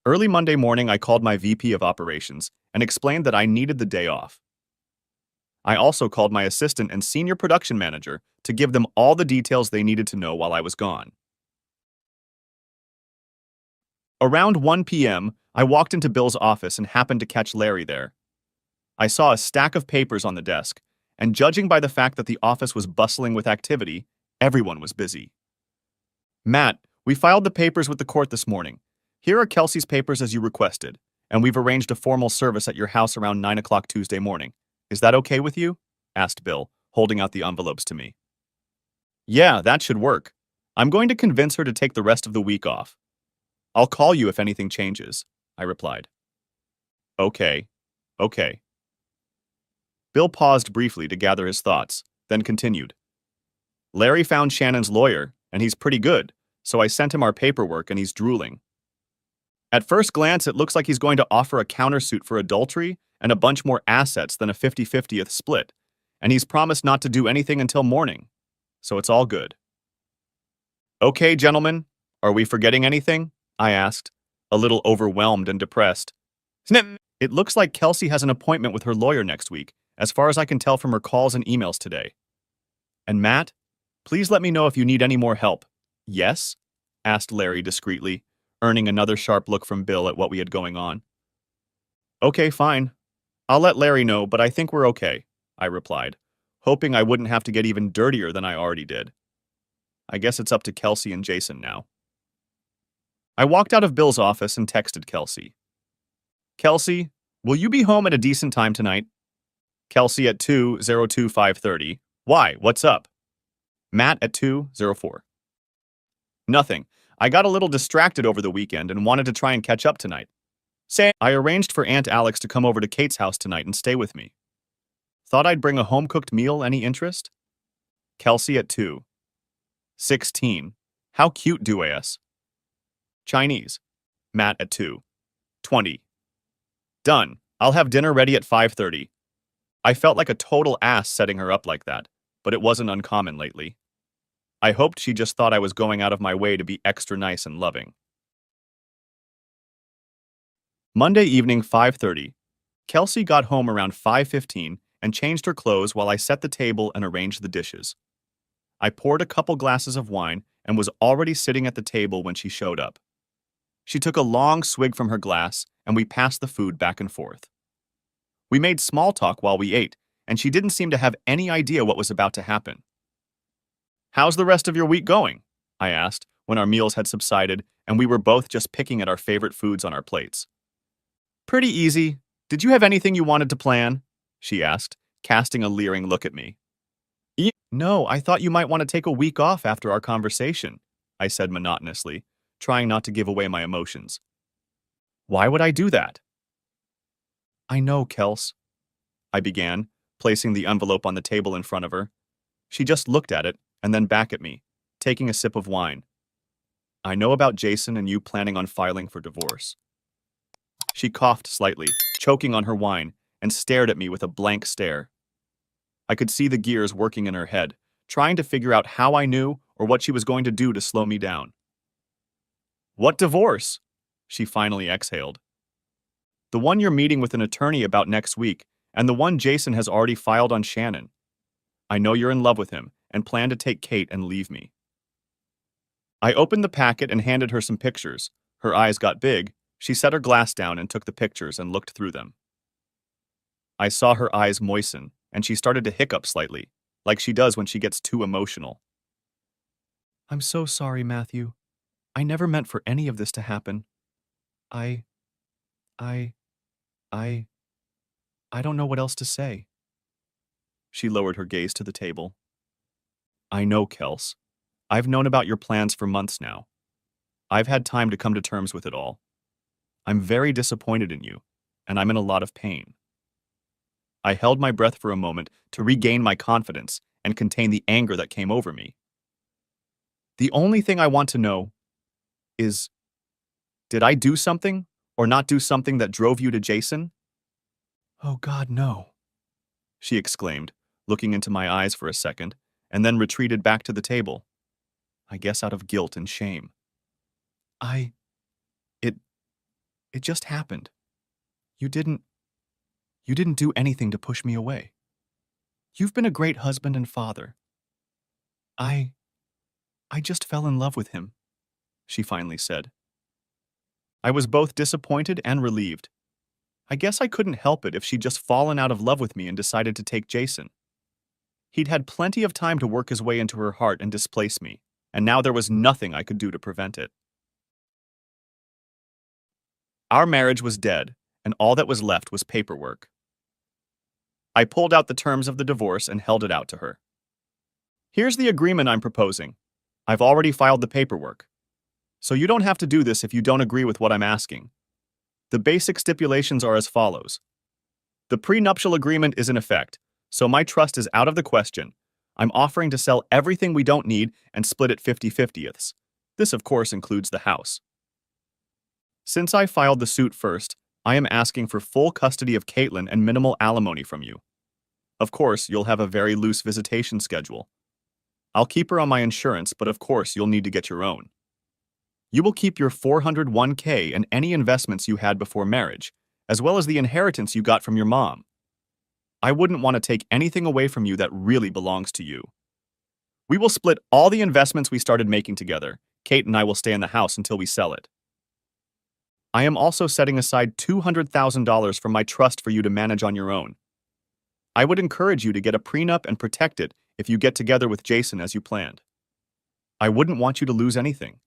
Early Monday morning, I called my VP of operations and explained that I needed the day off. I also called my assistant and senior production manager to give them all the details they needed to know while I was gone. Around 1 p.m., I walked into Bill's office and happened to catch Larry there. I saw a stack of papers on the desk, and judging by the fact that the office was bustling with activity, everyone was busy. Matt, we filed the papers with the court this morning. Here are Kelsey's papers as you requested, and we've arranged a formal service at your house around 9 o'clock Tuesday morning. Is that okay with you? Asked Bill, holding out the envelopes to me. Yeah, that should work. I'm going to convince her to take the rest of the week off. I'll call you if anything changes, I replied. Okay. Bill paused briefly to gather his thoughts, then continued. Larry found Shannon's lawyer, and he's pretty good, so I sent him our paperwork and he's drooling. At first glance, it looks like he's going to offer a countersuit for adultery and a bunch more assets than a 50-50th split, and he's promised not to do anything until morning, so it's all good. Okay, gentlemen, are we forgetting anything? I asked, a little overwhelmed and depressed. Snip! It looks like Kelsey has an appointment with her lawyer next week, as far as I can tell from her calls and emails today. And Matt, please let me know if you need any more help. Yes? Asked Larry discreetly, earning another sharp look from Bill at what we had going on. Okay, fine. I'll let Larry know, but I think we're okay, I replied, hoping I wouldn't have to get even dirtier than I already did. I guess it's up to Kelsey and Jason now. I walked out of Bill's office and texted Kelsey. Kelsey, will you be home at a decent time tonight? Kelsey at 2:02:5:30. Why? What's up? Matt at 2:04. Nothing. I got a little distracted over the weekend and wanted to try and catch up tonight. Say, I arranged for Aunt Alex to come over to Kate's house tonight and stay with me. Thought I'd bring a home-cooked meal. Any interest? Kelsey at 2:16. How cute, Duas. Chinese. Matt at 2:20. Done. I'll have dinner ready at 5:30. I felt like a total ass setting her up like that, but it wasn't uncommon lately. I hoped she just thought I was going out of my way to be extra nice and loving. Monday evening, 5:30. Kelsey got home around 5:15 and changed her clothes while I set the table and arranged the dishes. I poured a couple glasses of wine and was already sitting at the table when she showed up. She took a long swig from her glass, and we passed the food back and forth. We made small talk while we ate, and she didn't seem to have any idea what was about to happen. How's the rest of your week going? I asked, when our meals had subsided and we were both just picking at our favorite foods on our plates. Pretty easy. Did you have anything you wanted to plan? She asked, casting a leering look at me. No, I thought you might want to take a week off after our conversation, I said monotonously, trying not to give away my emotions. Why would I do that? I know, Kels, I began, placing the envelope on the table in front of her. She just looked at it and then back at me, taking a sip of wine. I know about Jason and you planning on filing for divorce. She coughed slightly, choking on her wine, and stared at me with a blank stare. I could see the gears working in her head, trying to figure out how I knew or what she was going to do to slow me down. What divorce? She finally exhaled. The one you're meeting with an attorney about next week, and the one Jason has already filed on Shannon. I know you're in love with him and plan to take Kate and leave me. I opened the packet and handed her some pictures. Her eyes got big. She set her glass down and took the pictures and looked through them. I saw her eyes moisten, and she started to hiccup slightly, like she does when she gets too emotional. I'm so sorry, Matthew. I never meant for any of this to happen. I don't know what else to say. She lowered her gaze to the table. I know, Kels. I've known about your plans for months now. I've had time to come to terms with it all. I'm very disappointed in you, and I'm in a lot of pain. I held my breath for a moment to regain my confidence and contain the anger that came over me. The only thing I want to know is, did I do something or not do something that drove you to Jason? Oh God, no, she exclaimed, looking into my eyes for a second, and then retreated back to the table. I guess out of guilt and shame. I... it... it just happened. You didn't do anything to push me away. You've been a great husband and father. I just fell in love with him, she finally said. I was both disappointed and relieved. I guess I couldn't help it if she'd just fallen out of love with me and decided to take Jason. He'd had plenty of time to work his way into her heart and displace me, and now there was nothing I could do to prevent it. Our marriage was dead, and all that was left was paperwork. I pulled out the terms of the divorce and held it out to her. Here's the agreement I'm proposing. I've already filed the paperwork. So you don't have to do this if you don't agree with what I'm asking. The basic stipulations are as follows. The prenuptial agreement is in effect, so my trust is out of the question. I'm offering to sell everything we don't need and split it 50-50ths. This, of course, includes the house. Since I filed the suit first, I am asking for full custody of Caitlin and minimal alimony from you. Of course, you'll have a very loose visitation schedule. I'll keep her on my insurance, but of course you'll need to get your own. You will keep your 401k and any investments you had before marriage, as well as the inheritance you got from your mom. I wouldn't want to take anything away from you that really belongs to you. We will split all the investments we started making together. Kate and I will stay in the house until we sell it. I am also setting aside $200,000 from my trust for you to manage on your own. I would encourage you to get a prenup and protect it if you get together with Jason as you planned. I wouldn't want you to lose anything.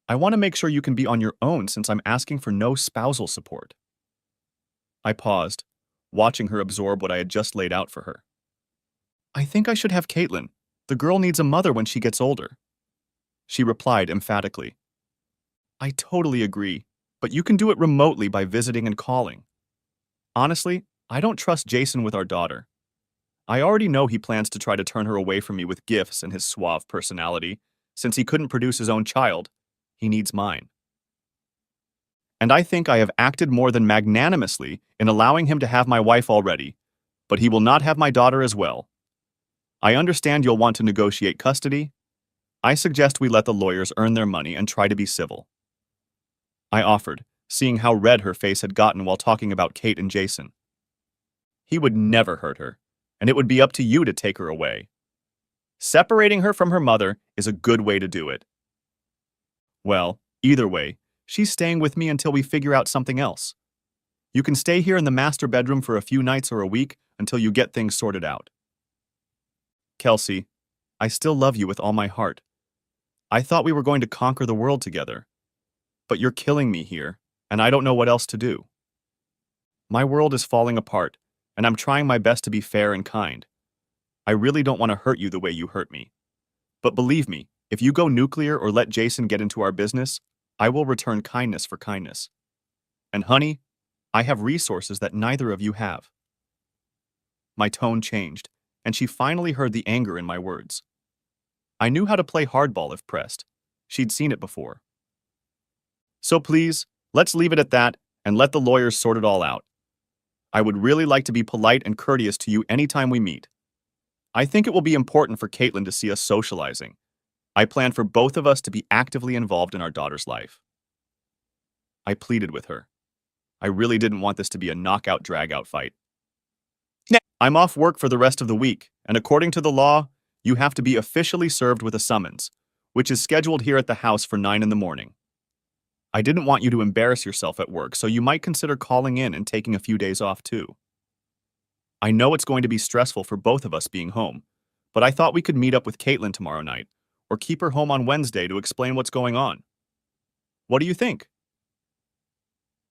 I want to make sure you can be on your own since I'm asking for no spousal support. I paused, watching her absorb what I had just laid out for her. I think I should have Caitlin. The girl needs a mother when she gets older. She replied emphatically. I totally agree, but you can do it remotely by visiting and calling. Honestly, I don't trust Jason with our daughter. I already know he plans to try to turn her away from me with gifts and his suave personality. Since he couldn't produce his own child, he needs mine. And I think I have acted more than magnanimously in allowing him to have my wife already, but he will not have my daughter as well. I understand you'll want to negotiate custody. I suggest we let the lawyers earn their money and try to be civil. I offered, seeing how red her face had gotten while talking about Kate and Jason. He would never hurt her, and it would be up to you to take her away. Separating her from her mother is a good way to do it. Well, either way, she's staying with me until we figure out something else. You can stay here in the master bedroom for a few nights or a week until you get things sorted out. Kelsey, I still love you with all my heart. I thought we were going to conquer the world together. But you're killing me here, and I don't know what else to do. My world is falling apart, and I'm trying my best to be fair and kind. I really don't want to hurt you the way you hurt me. But believe me, if you go nuclear or let Jason get into our business, I will return kindness for kindness. And honey, I have resources that neither of you have. My tone changed, and she finally heard the anger in my words. I knew how to play hardball if pressed. She'd seen it before. So please, let's leave it at that and let the lawyers sort it all out. I would really like to be polite and courteous to you anytime we meet. I think it will be important for Caitlin to see us socializing. I plan for both of us to be actively involved in our daughter's life. I pleaded with her. I really didn't want this to be a knockout drag-out fight. I'm off work for the rest of the week, and according to the law, you have to be officially served with a summons, which is scheduled here at the house for 9 in the morning. I didn't want you to embarrass yourself at work, so you might consider calling in and taking a few days off too. I know it's going to be stressful for both of us being home, but I thought we could meet up with Caitlin tomorrow night, or keep her home on Wednesday to explain what's going on. What do you think?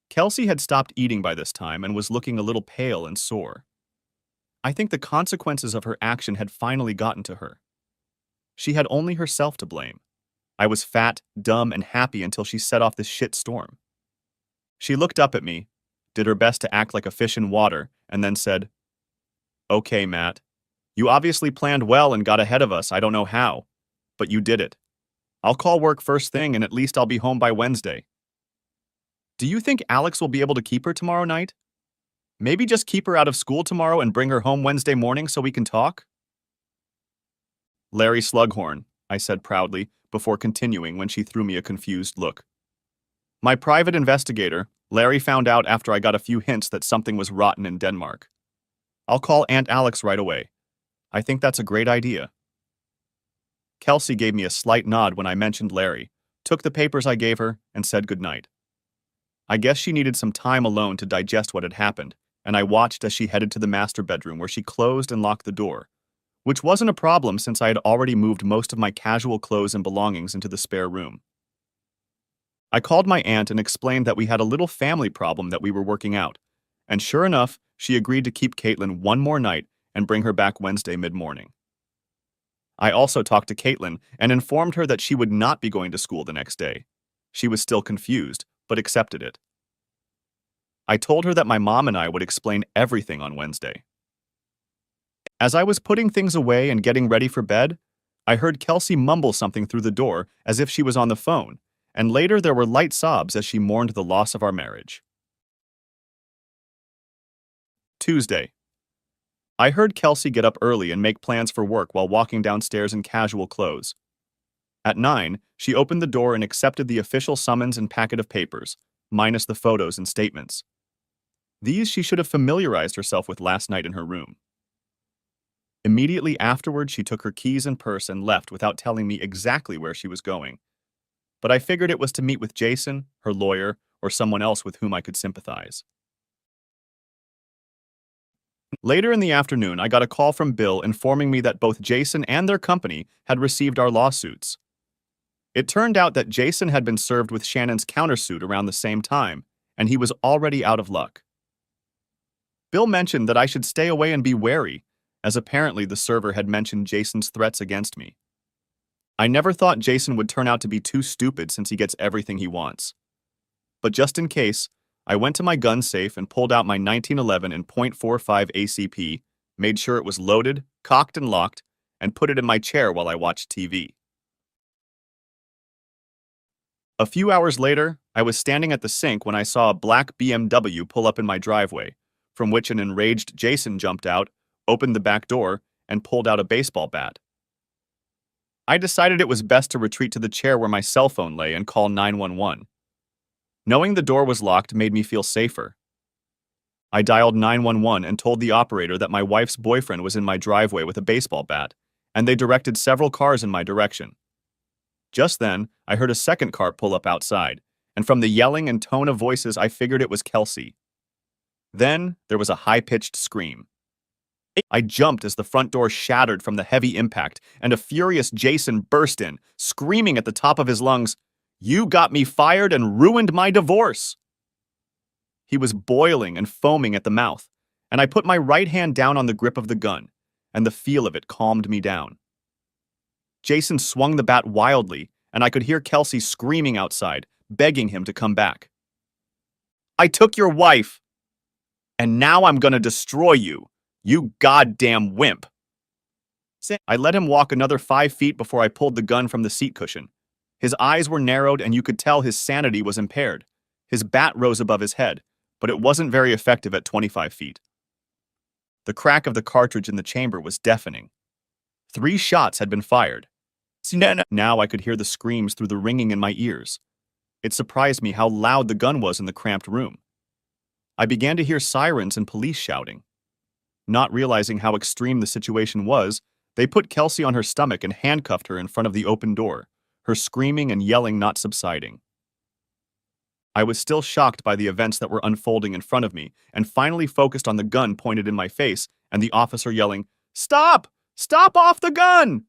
Kelsey had stopped eating by this time and was looking a little pale and sore. I think the consequences of her action had finally gotten to her. She had only herself to blame. I was fat, dumb, and happy until she set off this shit storm. She looked up at me, did her best to act like a fish in water, and then said, "Okay, Matt. You obviously planned well and got ahead of us, I don't know how. But you did it. I'll call work first thing and at least I'll be home by Wednesday. Do you think Alex will be able to keep her tomorrow night? Maybe just keep her out of school tomorrow and bring her home Wednesday morning so we can talk?" "Larry Slughorn," I said proudly, before continuing when she threw me a confused look. "My private investigator, Larry, found out after I got a few hints that something was rotten in Denmark. I'll call Aunt Alex right away. I think that's a great idea." Kelsey gave me a slight nod when I mentioned Larry, took the papers I gave her, and said goodnight. I guess she needed some time alone to digest what had happened, and I watched as she headed to the master bedroom where she closed and locked the door, which wasn't a problem since I had already moved most of my casual clothes and belongings into the spare room. I called my aunt and explained that we had a little family problem that we were working out, and sure enough, she agreed to keep Caitlin one more night and bring her back Wednesday mid-morning. I also talked to Caitlin and informed her that she would not be going to school the next day. She was still confused, but accepted it. I told her that my mom and I would explain everything on Wednesday. As I was putting things away and getting ready for bed, I heard Kelsey mumble something through the door as if she was on the phone, and later there were light sobs as she mourned the loss of our marriage. Tuesday. I heard Kelsey get up early and make plans for work while walking downstairs in casual clothes. At 9, she opened the door and accepted the official summons and packet of papers, minus the photos and statements. These she should have familiarized herself with last night in her room. Immediately afterward, she took her keys and purse and left without telling me exactly where she was going. But I figured it was to meet with Jason, her lawyer, or someone else with whom I could sympathize. Later in the afternoon, I got a call from Bill informing me that both Jason and their company had received our lawsuits. It turned out that Jason had been served with Shannon's countersuit around the same time, and he was already out of luck. Bill mentioned that I should stay away and be wary, as apparently the server had mentioned Jason's threats against me. I never thought Jason would turn out to be too stupid since he gets everything he wants. But just in case, I went to my gun safe and pulled out my 1911 and .45 ACP, made sure it was loaded, cocked and locked, and put it in my chair while I watched TV. A few hours later, I was standing at the sink when I saw a black BMW pull up in my driveway, from which an enraged Jason jumped out, opened the back door, and pulled out a baseball bat. I decided it was best to retreat to the chair where my cell phone lay and call 911. Knowing the door was locked made me feel safer. I dialed 911 and told the operator that my wife's boyfriend was in my driveway with a baseball bat, and they directed several cars in my direction. Just then, I heard a second car pull up outside, and from the yelling and tone of voices, I figured it was Kelsey. Then, there was a high-pitched scream. I jumped as the front door shattered from the heavy impact, and a furious Jason burst in, screaming at the top of his lungs, "You got me fired and ruined my divorce!" He was boiling and foaming at the mouth, and I put my right hand down on the grip of the gun, and the feel of it calmed me down. Jason swung the bat wildly, and I could hear Kelsey screaming outside, begging him to come back. "I took your wife, and now I'm gonna destroy you, you goddamn wimp." I let him walk another 5 feet before I pulled the gun from the seat cushion. His eyes were narrowed and you could tell his sanity was impaired. His bat rose above his head, but it wasn't very effective at 25 feet. The crack of the cartridge in the chamber was deafening. 3 shots had been fired. Now I could hear the screams through the ringing in my ears. It surprised me how loud the gun was in the cramped room. I began to hear sirens and police shouting. Not realizing how extreme the situation was, they put Kelsey on her stomach and handcuffed her in front of the open door, her screaming and yelling not subsiding. I was still shocked by the events that were unfolding in front of me and finally focused on the gun pointed in my face and the officer yelling, "Stop! Stop off the gun!"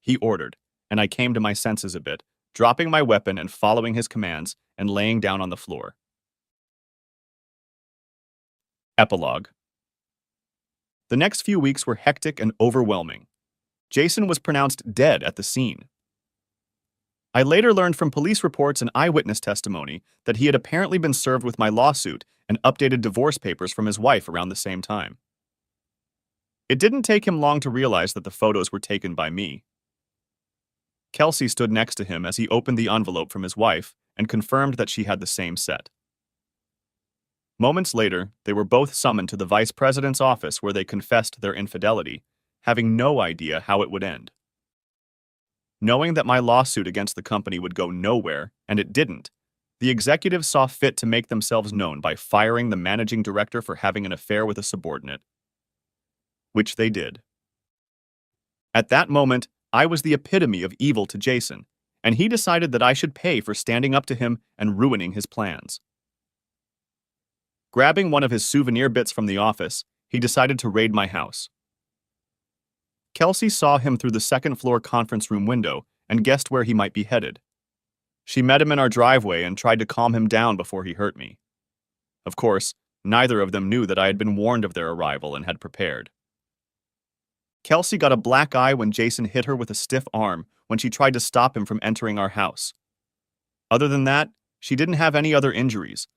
He ordered, and I came to my senses a bit, dropping my weapon and following his commands and laying down on the floor. Epilogue. The next few weeks were hectic and overwhelming. Jason was pronounced dead at the scene. I later learned from police reports and eyewitness testimony that he had apparently been served with my lawsuit and updated divorce papers from his wife around the same time. It didn't take him long to realize that the photos were taken by me. Kelsey stood next to him as he opened the envelope from his wife and confirmed that she had the same set. Moments later, they were both summoned to the vice president's office where they confessed their infidelity, having no idea how it would end. Knowing that my lawsuit against the company would go nowhere, and it didn't, the executives saw fit to make themselves known by firing the managing director for having an affair with a subordinate. Which they did. At that moment, I was the epitome of evil to Jason, and he decided that I should pay for standing up to him and ruining his plans. Grabbing one of his souvenir bits from the office, he decided to raid my house. Kelsey saw him through the second-floor conference room window and guessed where he might be headed. She met him in our driveway and tried to calm him down before he hurt me. Of course, neither of them knew that I had been warned of their arrival and had prepared. Kelsey got a black eye when Jason hit her with a stiff arm when she tried to stop him from entering our house. Other than that, she didn't have any other injuries,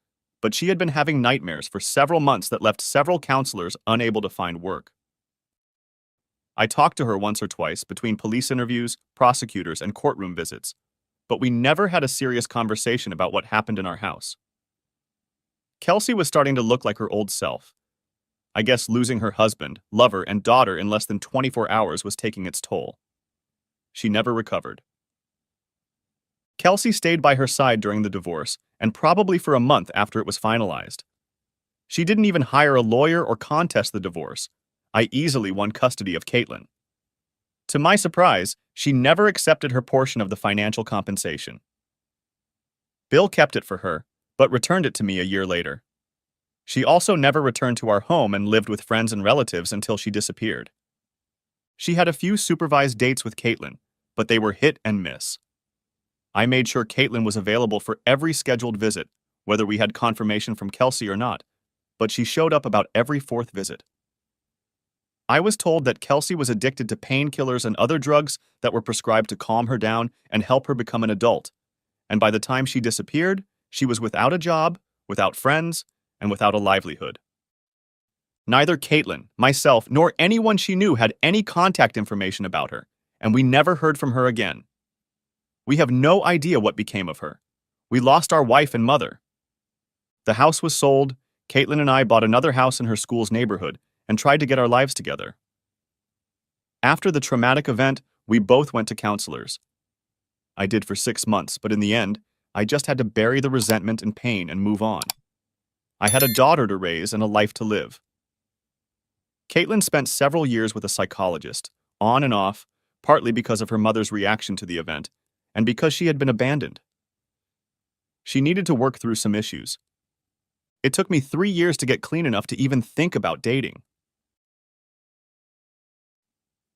but she had been having nightmares for several months that left several counselors unable to find work. I talked to her once or twice between police interviews, prosecutors, and courtroom visits, but we never had a serious conversation about what happened in our house. Kelsey was starting to look like her old self. I guess losing her husband, lover, and daughter in less than 24 hours was taking its toll. She never recovered. Kelsey stayed by her side during the divorce, and probably for a month after it was finalized. She didn't even hire a lawyer or contest the divorce. I easily won custody of Caitlin. To my surprise, she never accepted her portion of the financial compensation. Bill kept it for her, but returned it to me a year later. She also never returned to our home and lived with friends and relatives until she disappeared. She had a few supervised dates with Caitlin, but they were hit and miss. I made sure Caitlin was available for every scheduled visit, whether we had confirmation from Kelsey or not, but she showed up about every fourth visit. I was told that Kelsey was addicted to painkillers and other drugs that were prescribed to calm her down and help her become an adult, and by the time she disappeared, she was without a job, without friends, and without a livelihood. Neither Caitlin, myself, nor anyone she knew had any contact information about her, and we never heard from her again. We have no idea what became of her. We lost our wife and mother. The house was sold. Caitlin and I bought another house in her school's neighborhood and tried to get our lives together. After the traumatic event, we both went to counselors. I did for 6 months, but in the end, I just had to bury the resentment and pain and move on. I had a daughter to raise and a life to live. Caitlin spent several years with a psychologist, on and off, partly because of her mother's reaction to the event, and because she had been abandoned. She needed to work through some issues. It took me 3 years to get clean enough to even think about dating.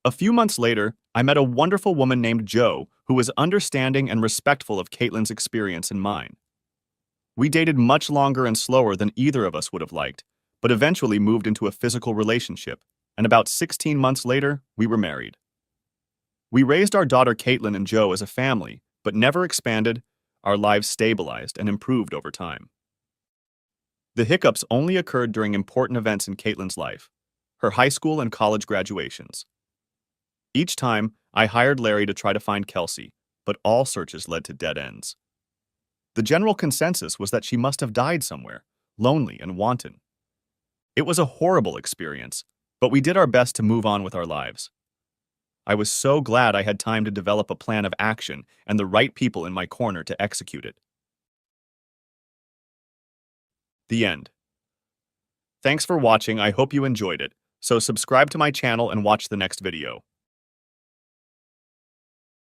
A few months later, I met a wonderful woman named Jo who was understanding and respectful of Caitlin's experience and mine. We dated much longer and slower than either of us would have liked, but eventually moved into a physical relationship, and about 16 months later, we were married. We raised our daughter Caitlin and Jo as a family, but never expanded. Our lives stabilized and improved over time. The hiccups only occurred during important events in Caitlin's life, her high school and college graduations. Each time, I hired Larry to try to find Kelsey, but all searches led to dead ends. The general consensus was that she must have died somewhere, lonely and wanton. It was a horrible experience, but we did our best to move on with our lives. I was so glad I had time to develop a plan of action and the right people in my corner to execute it. The end. Thanks for watching. I hope you enjoyed it. So subscribe to my channel and watch the next video.